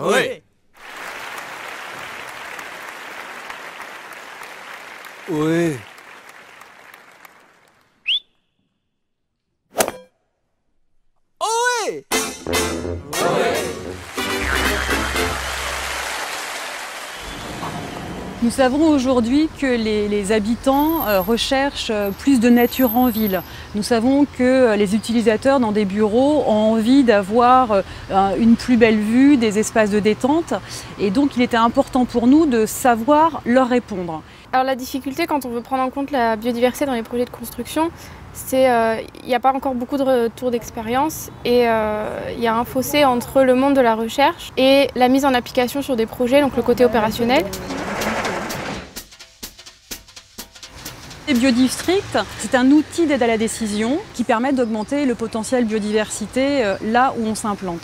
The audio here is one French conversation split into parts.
Oui. Oui. Oui. Nous savons aujourd'hui que les habitants recherchent plus de nature en ville. Nous savons que les utilisateurs dans des bureaux ont envie d'avoir une plus belle vue, des espaces de détente. Et donc il était important pour nous de savoir leur répondre. Alors la difficulté quand on veut prendre en compte la biodiversité dans les projets de construction, c'est qu'il n'y a pas encore beaucoup de retours d'expérience et il y a un fossé entre le monde de la recherche et la mise en application sur des projets, donc le côté opérationnel. Biodistrict, c'est un outil d'aide à la décision qui permet d'augmenter le potentiel biodiversité là où on s'implante.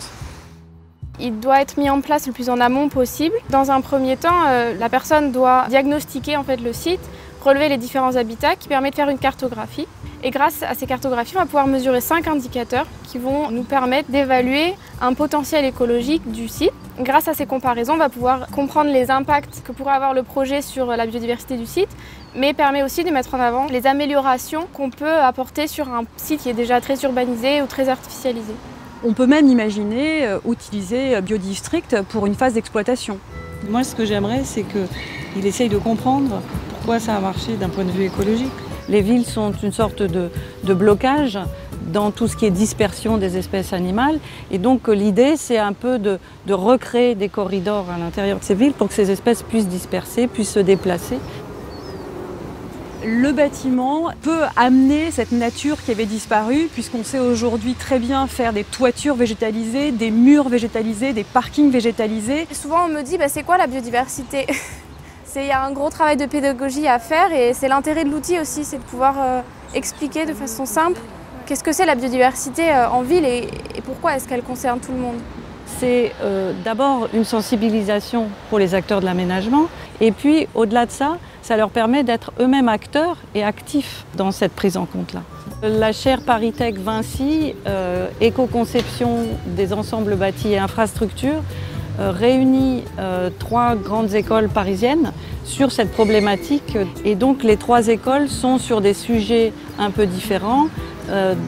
Il doit être mis en place le plus en amont possible. Dans un premier temps, la personne doit diagnostiquer en fait, le site, relever les différents habitats qui permet de faire une cartographie. Et grâce à ces cartographies, on va pouvoir mesurer 5 indicateurs qui vont nous permettre d'évaluer un potentiel écologique du site. Grâce à ces comparaisons, on va pouvoir comprendre les impacts que pourrait avoir le projet sur la biodiversité du site, mais permet aussi de mettre en avant les améliorations qu'on peut apporter sur un site qui est déjà très urbanisé ou très artificialisé. On peut même imaginer utiliser Biodistrict pour une phase d'exploitation. Moi, ce que j'aimerais, c'est qu'il essaye de comprendre pourquoi ça a marché d'un point de vue écologique. Les villes sont une sorte de blocage dans tout ce qui est dispersion des espèces animales. Et donc l'idée, c'est un peu de recréer des corridors à l'intérieur de ces villes pour que ces espèces puissent disperser, puissent se déplacer. Le bâtiment peut amener cette nature qui avait disparu, puisqu'on sait aujourd'hui très bien faire des toitures végétalisées, des murs végétalisés, des parkings végétalisés. Et souvent on me dit c'est quoi la biodiversité? Il y a un gros travail de pédagogie à faire et c'est l'intérêt de l'outil aussi, c'est de pouvoir expliquer de façon simple qu'est-ce que c'est la biodiversité en ville et pourquoi est-ce qu'elle concerne tout le monde. C'est d'abord une sensibilisation pour les acteurs de l'aménagement et puis au-delà de ça, ça leur permet d'être eux-mêmes acteurs et actifs dans cette prise en compte-là. La chaire Paritech Vinci, éco-conception des ensembles bâtis et infrastructures, réunit 3 grandes écoles parisiennes sur cette problématique. Et donc les 3 écoles sont sur des sujets un peu différents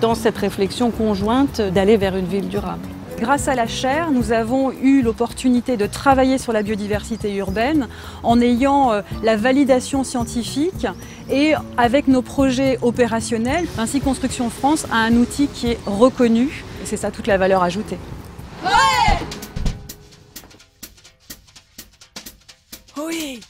dans cette réflexion conjointe d'aller vers une ville durable. Grâce à la chaire, nous avons eu l'opportunité de travailler sur la biodiversité urbaine en ayant la validation scientifique et avec nos projets opérationnels. Ainsi, Construction France a un outil qui est reconnu et c'est ça toute la valeur ajoutée. Oui.